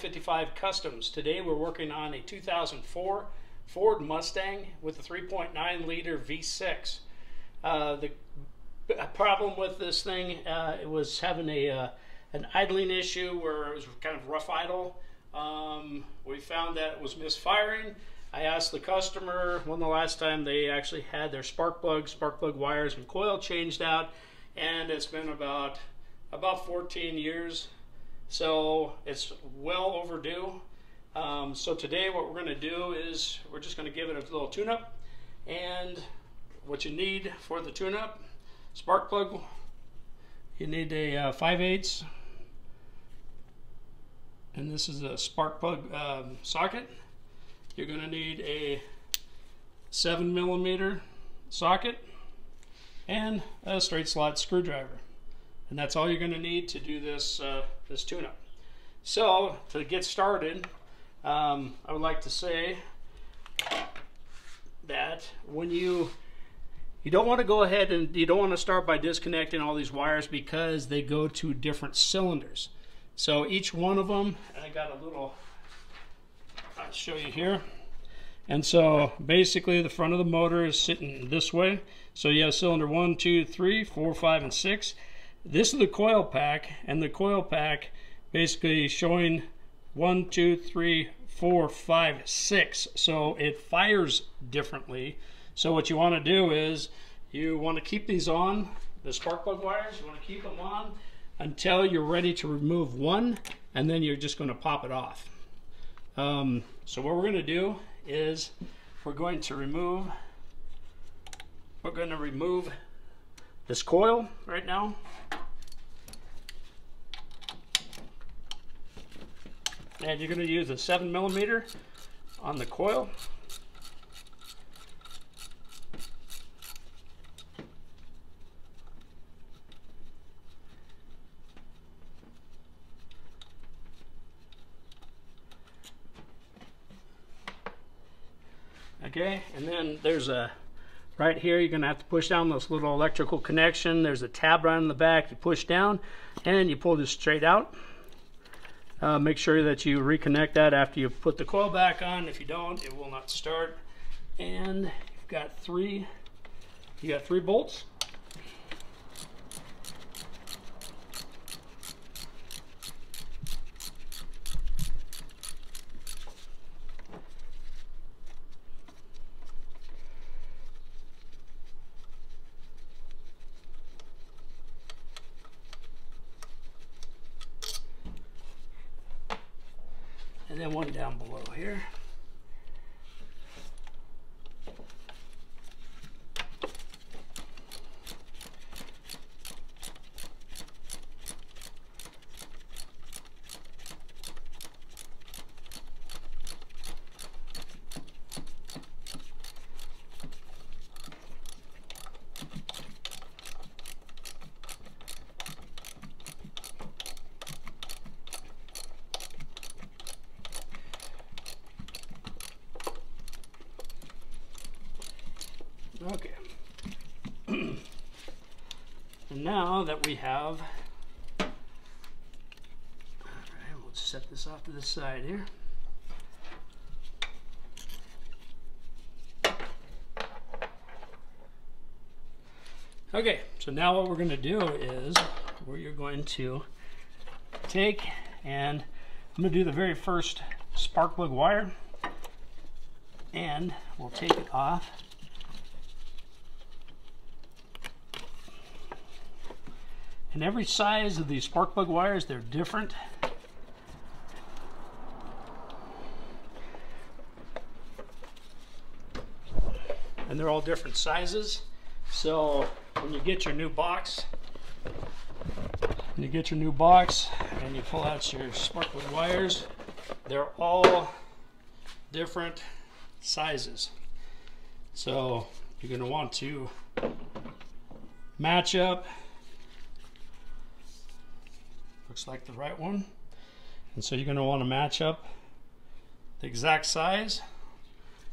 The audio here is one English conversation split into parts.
455 Customs. Today we're working on a 2004 Ford Mustang with a 3.9 liter V6. The problem with this thing, it was having an idling issue where it was kind of rough idle. We found that it was misfiring. I asked the customer when the last time they actually had their spark plug wires and coil changed out, and it's been about 14 years. So it's well overdue. So today what we're going to do is we're just going to give it a little tune-up. And what you need for the tune-up: spark plug. You need a 5/8, and this is a spark plug socket. You're going to need a 7mm socket and a straight slot screwdriver. And that's all you're going to need to do this this tune-up. So to get started, I would like to say that when you don't want to go ahead and you don't want to start by disconnecting all these wires, because they go to different cylinders. So each one of them, and I got a little, I'll show you here. And so basically the front of the motor is sitting this way. So you have cylinder 1, 2, 3, 4, 5, and 6. This is the coil pack, and the coil pack basically showing 1, 2, 3, 4, 5, 6. So it fires differently. So what you want to do is you want to keep these on, the spark plug wires, you want to keep them on until you're ready to remove one, and then you're just going to pop it off. So what we're going to do is we're going to remove this coil right now. And you're going to use a 7mm on the coil. Okay, and then there's a, right here, you're going to have to push down this little electrical connection. There's a tab right on the back. You push down and you pull this straight out. Make sure that you reconnect that after you put the coil back on. If you don't, it will not start. And you've got three bolts. And then one down below here. Okay. And now that we have, all right, we'll set this off to the side here. Okay, so now what we're going to do is we're going to take, and I'm going to do the very first spark plug wire, and we'll take it off. And every size of these spark plug wires, they're different. And they're all different sizes. So when you get your new box, and you pull out your spark plug wires, they're all different sizes. So you're going to want to match up. Looks like the right one. And so you're going to want to match up the exact size,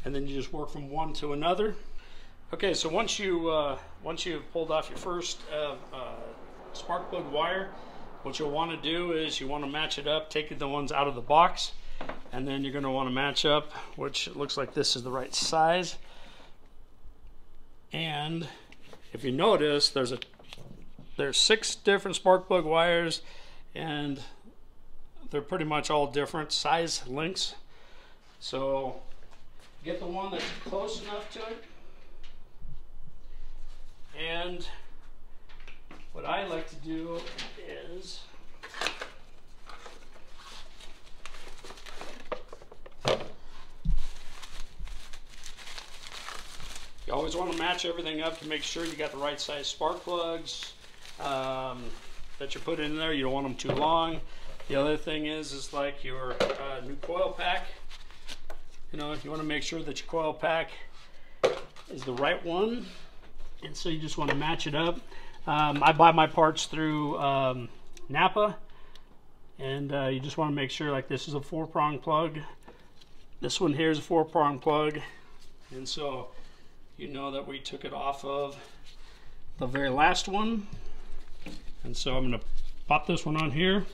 and then you just work from one to another. Okay, so once you've pulled off your first spark plug wire, what you'll want to do is you want to match it up, take the ones out of the box, and then you're going to want to match up, which looks like this is the right size. And if you notice, there's 6 different spark plug wires, and they're pretty much all different size lengths. So get the one that's close enough to it. And what I like to do is you always want to match everything up to make sure you got the right size spark plugs that you put in there. You don't want them too long. The other thing is like your new coil pack. You know, you want to make sure that your coil pack is the right one, and so you just want to match it up. I buy my parts through Napa, and you just want to make sure, like, this is a 4-prong plug. This one here is a 4-prong plug, and so you know that we took it off of the very last one. And so I'm going to pop this one on here, and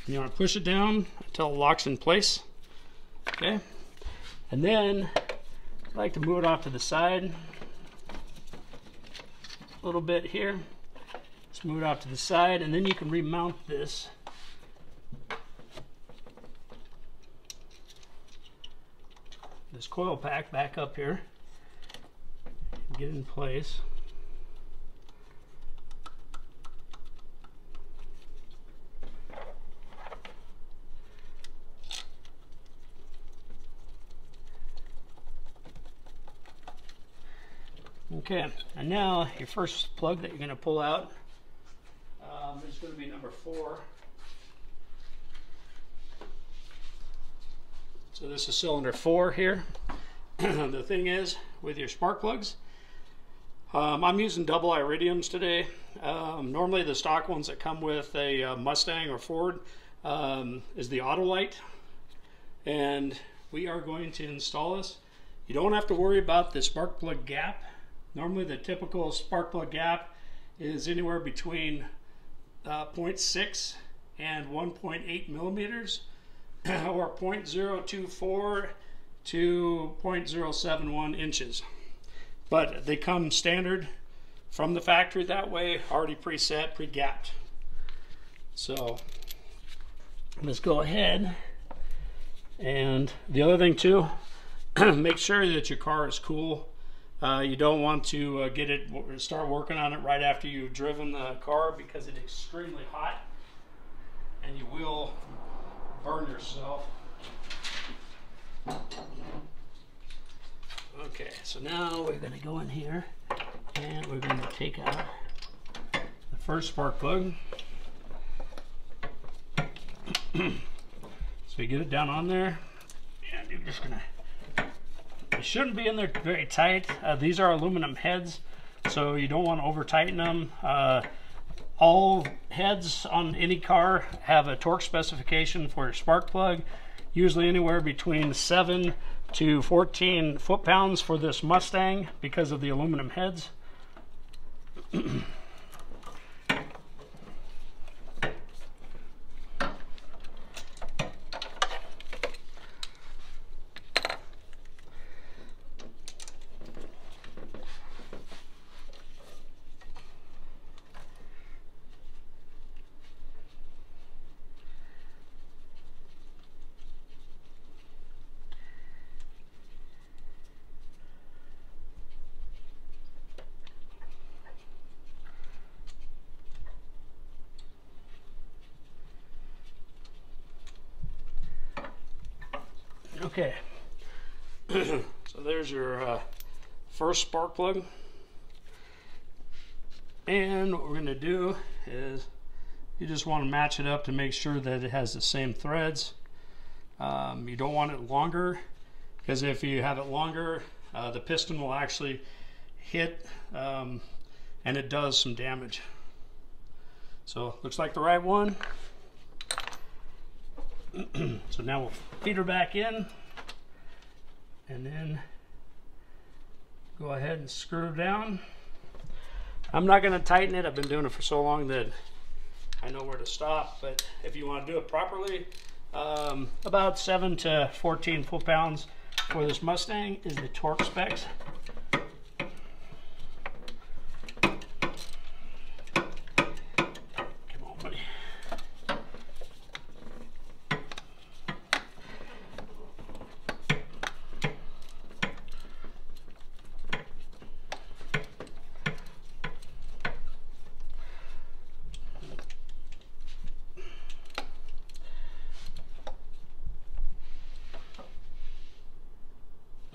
you want to push it down until it locks in place. Okay, and then I like to move it off to the side a little bit here. Just move it off to the side, and then you can remount this coil pack back up here and get it in place. Okay, and now your first plug that you're going to pull out is going to be number 4. So this is cylinder 4 here. The thing is, with your spark plugs, I'm using double iridiums today. Normally the stock ones that come with a Mustang or Ford is the Autolite, and we are going to install this. You don't have to worry about the spark plug gap. Normally the typical spark plug gap is anywhere between 0.6 and 1.8 millimeters or 0.024 to 0.071 inches. But they come standard from the factory that way, already preset, pre-gapped. So let's go ahead. And the other thing too, make sure that your car is cool. You don't want to start working on it right after you've driven the car, because it's extremely hot and you will burn yourself. Okay, so now we're going to go in here and we're going to take out the first spark plug. So you get it down on there, and you're just going to, it shouldn't be in there very tight. These are aluminum heads, so you don't want to over tighten them. All heads on any car have a torque specification for your spark plug, usually anywhere between 7 to 14 foot-pounds for this Mustang because of the aluminum heads. Okay, so there's your first spark plug, and what we're going to do is you just want to match it up to make sure that it has the same threads. You don't want it longer, because if you have it longer, the piston will actually hit and it does some damage. So looks like the right one. So now we'll feed her back in, and then go ahead and screw her down. I'm not going to tighten it. I've been doing it for so long that I know where to stop. But if you want to do it properly, about 7 to 14 foot-pounds for this Mustang is the torque specs.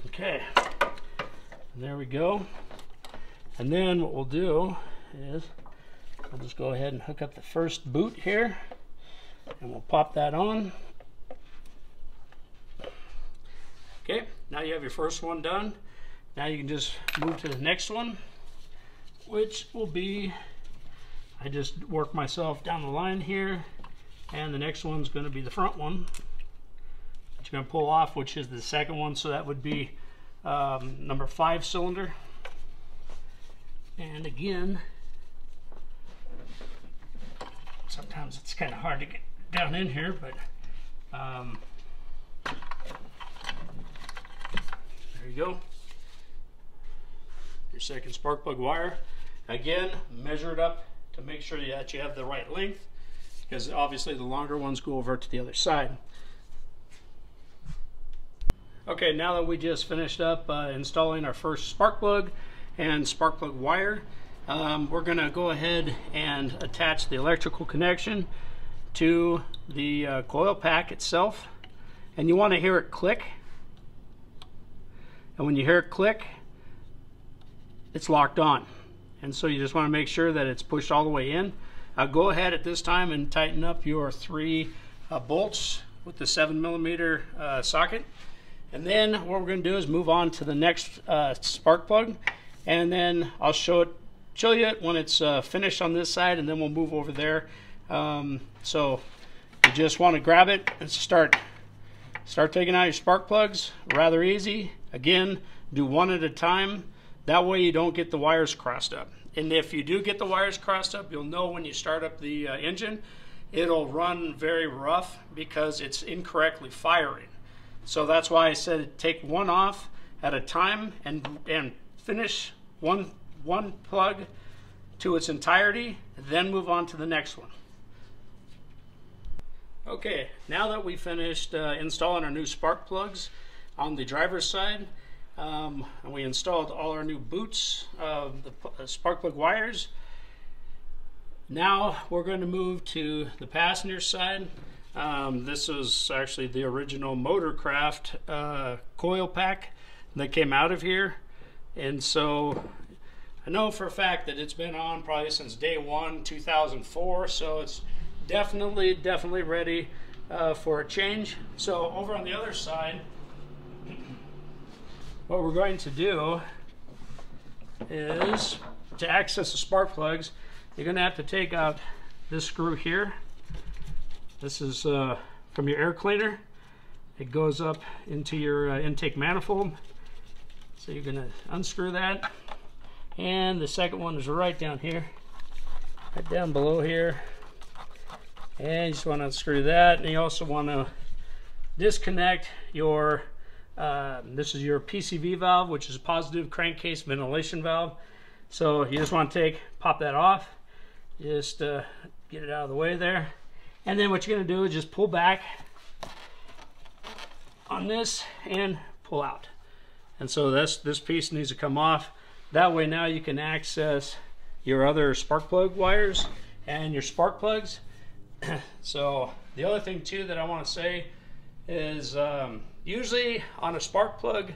Okay, and there we go. And then what we'll do is we'll just go ahead and hook up the first boot here, and we'll pop that on. Okay, now you have your first one done. Now you can just move to the next one, which will be, I just work myself down the line here, and the next one's going to be the front one that you're going to pull off, which is the second one. So that would be number 5 cylinder. And again, sometimes it's kind of hard to get down in here, but there you go. Your second spark plug wire. Again, measure it up to make sure that you have the right length, because obviously the longer ones go over to the other side. Okay, now that we just finished up installing our first spark plug and spark plug wire, we're going to go ahead and attach the electrical connection to the coil pack itself. And you want to hear it click. And when you hear it click, it's locked on. And so you just want to make sure that it's pushed all the way in. Go ahead at this time and tighten up your 3 bolts with the 7mm socket. And then what we're going to do is move on to the next spark plug, and then I'll show you it when it's finished on this side, and then we'll move over there. So you just want to grab it and start taking out your spark plugs. Rather easy. Again, do one at a time. That way you don't get the wires crossed up. And if you do get the wires crossed up, you'll know when you start up the engine, it'll run very rough because it's incorrectly firing. So that's why I said take one off at a time and finish one plug to its entirety, then move on to the next one. Okay, now that we finished installing our new spark plugs on the driver's side, and we installed all our new boots of the spark plug wires, now we're going to move to the passenger side. This is actually the original Motorcraft coil pack that came out of here, and so I know for a fact that it's been on probably since day 1, 2004, so it's definitely ready for a change. So over on the other side, what we're going to do is, to access the spark plugs, you're going to have to take out this screw here. This is from your air cleaner. It goes up into your intake manifold. So you're going to unscrew that. And the second one is right down here, right down below here. And you just want to unscrew that. And you also want to disconnect your, this is your PCV valve, which is a positive crankcase ventilation valve. So you just want to pop that off. Just get it out of the way there. And then what you're going to do is just pull back on this and pull out. And so this piece needs to come off. That way now you can access your other spark plug wires and your spark plugs. So the other thing too that I want to say is usually on a spark plug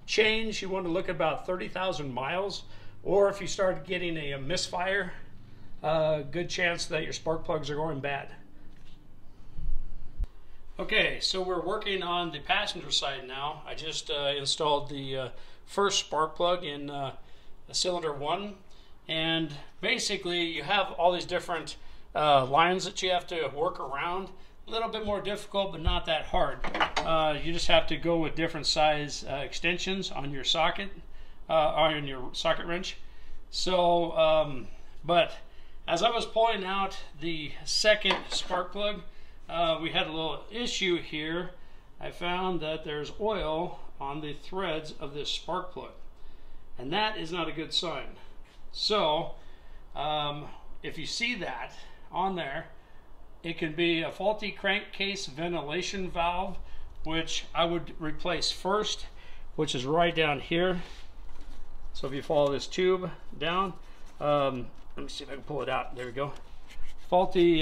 change you want to look at about 30,000 miles, or if you start getting a misfire, good chance that your spark plugs are going bad. Okay, so we're working on the passenger side now. I just installed the first spark plug in cylinder 1, and basically you have all these different lines that you have to work around. A little bit more difficult, but not that hard. You just have to go with different size extensions on your socket, on your socket wrench. So, but as I was pulling out the second spark plug, we had a little issue here. I found that there's oil on the threads of this spark plug, and that is not a good sign. So if you see that on there, it can be a faulty crankcase ventilation valve, which I would replace first, which is right down here. So if you follow this tube down, let me see if I can pull it out. There we go. Faulty,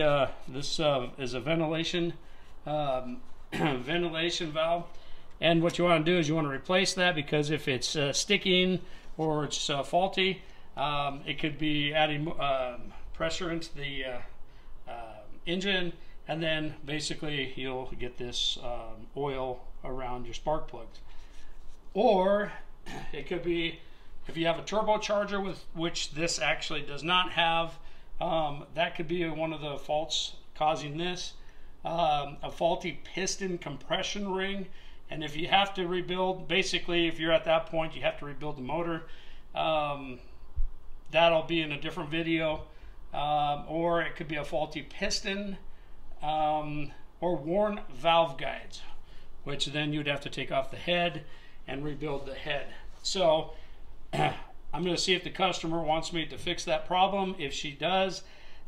this is a ventilation ventilation valve, and what you want to do is you want to replace that, because if it's sticking or it's faulty, it could be adding pressure into the engine, and then basically you'll get this oil around your spark plugs. Or it could be, if you have a turbocharger, with which this actually does not have, that could be one of the faults causing this. A faulty piston compression ring, and if you have to rebuild, basically if you're at that point you have to rebuild the motor, that'll be in a different video. Or it could be a faulty piston, or worn valve guides, which then you'd have to take off the head and rebuild the head. So I'm going to see if the customer wants me to fix that problem. If she does,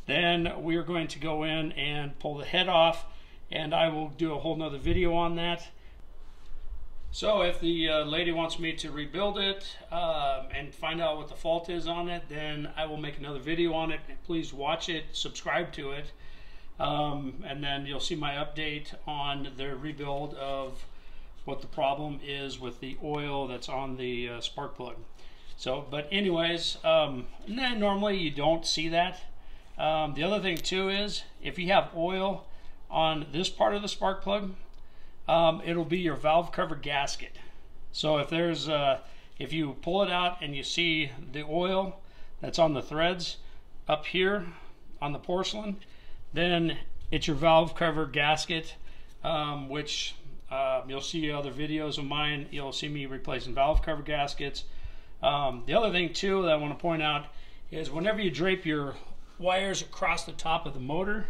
then we're going to go in and pull the head off, and I will do a whole nother video on that. So if the lady wants me to rebuild it and find out what the fault is on it, then I will make another video on it. Please watch it, subscribe to it, and then you'll see my update on the rebuild of what the problem is with the oil that's on the spark plug. So, but anyways, normally you don't see that. The other thing too is, if you have oil on this part of the spark plug, it'll be your valve cover gasket. So if there's if you pull it out and you see the oil that's on the threads up here on the porcelain, then it's your valve cover gasket, which you'll see other videos of mine. You'll see me replacing valve cover gaskets. The other thing too that I want to point out is, whenever you drape your wires across the top of the motor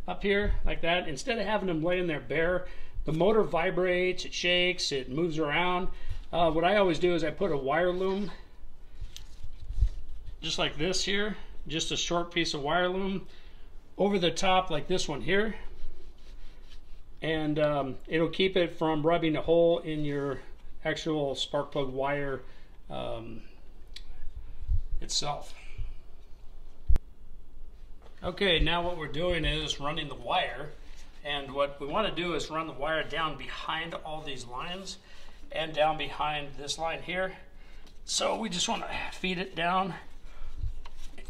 up here like that, instead of having them laying there bare, the motor vibrates, it shakes, it moves around. What I always do is I put a wire loom just like this here, just a short piece of wire loom over the top like this one here, and it'll keep it from rubbing a hole in your actual spark plug wire itself. Okay, now what we're doing is running the wire, and what we want to do is run the wire down behind all these lines and down behind this line here. So we just want to feed it down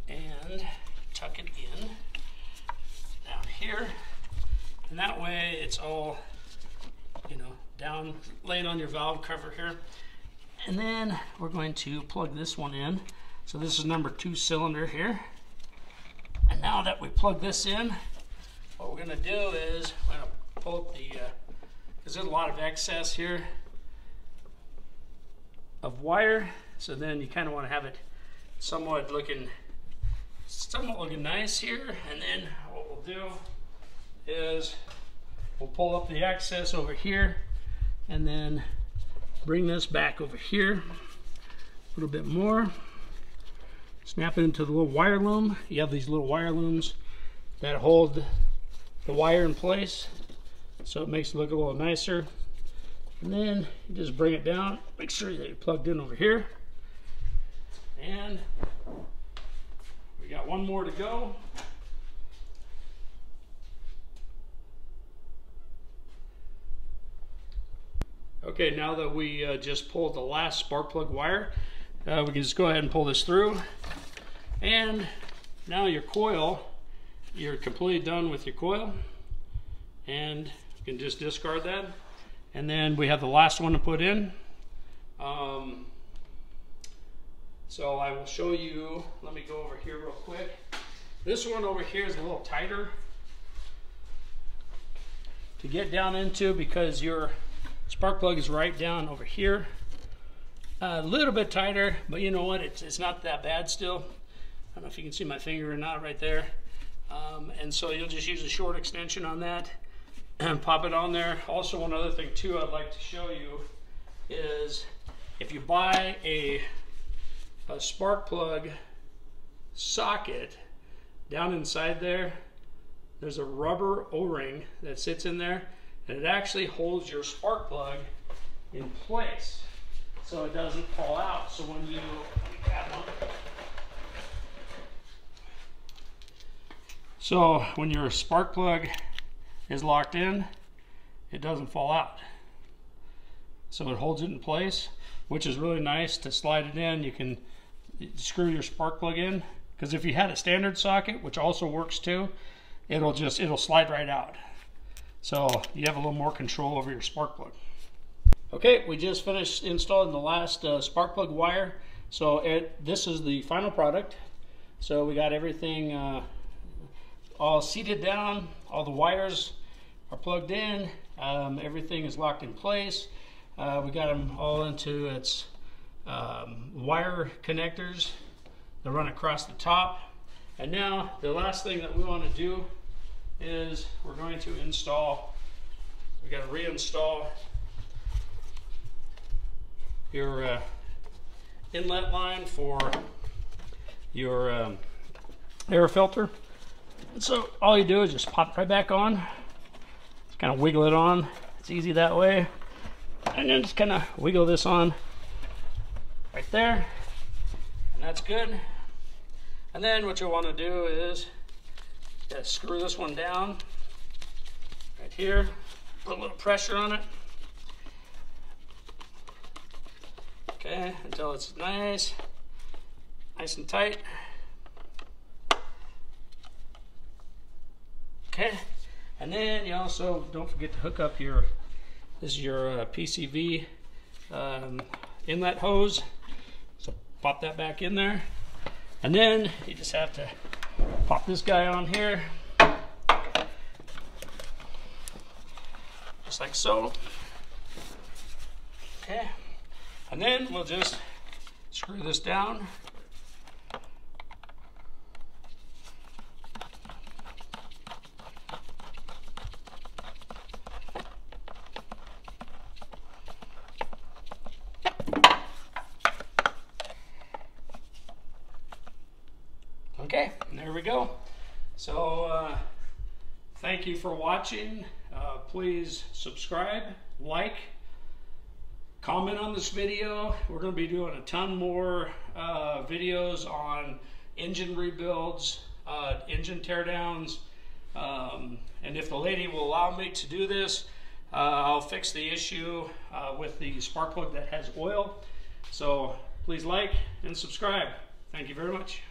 and tuck it in down here, and that way it's all, you know, down, laying on your valve cover here. And then we're going to plug this one in. So this is number 2 cylinder here. And now that we plug this in, what we're going to do is we're going to pull up the, because there's a lot of excess here of wire. So then you kind of want to have it somewhat looking nice here. And then what we'll do is we'll pull up the excess over here, and then bring this back over here a little bit more. Snap it into the little wire loom. You have these little wire looms that hold the wire in place, so it makes it look a little nicer. And then you just bring it down. Make sure that you're plugged in over here. And we got one more to go. Okay, now that we just pulled the last spark plug wire, we can just go ahead and pull this through. And now your coil, you're completely done with your coil, and you can just discard that. And then we have the last one to put in. So I will show you, let me go over here real quick. This one over here is a little tighter to get down into, because your spark plug is right down over here. A little bit tighter, but you know what, it's not that bad still. don't know if you can see my finger or not right there. And so you'll just use a short extension on that and pop it on there. Also, one other thing too I'd like to show you is if you buy a spark plug socket, down inside there's a rubber O-ring that sits in there, and it actually holds your spark plug in place so it doesn't fall out. So when you grab one, so when your spark plug is locked in, it doesn't fall out. So it holds it in place, which is really nice to slide it in. You can screw your spark plug in, because if you had a standard socket, which also works too, it'll slide right out. So you have a little more control over your spark plug. Okay, we just finished installing the last spark plug wire. So this is the final product. So we got everything all seated down, all the wires are plugged in, everything is locked in place. We got them all into its wire connectors that run across the top. And now the last thing that we want to do is we're going to install, we got to reinstall your inlet line for your air filter. So all you do is just pop it right back on, just kind of wiggle it on. It's easy that way. And then just kind of wiggle this on right there, and that's good. And then what you'll want to do is screw this one down right here, put a little pressure on it, okay, until it's nice and tight. Okay, and then you also don't forget to hook up this is your PCV inlet hose. So pop that back in there, and then you just have to pop this guy on here, just like so. Okay, and then we'll just screw this down. Okay, there we go. So thank you for watching. Please subscribe, like, comment on this video. We're going to be doing a ton more videos on engine rebuilds, engine teardowns, and if the lady will allow me to do this, I'll fix the issue with the spark plug that has oil. So please like and subscribe. Thank you very much.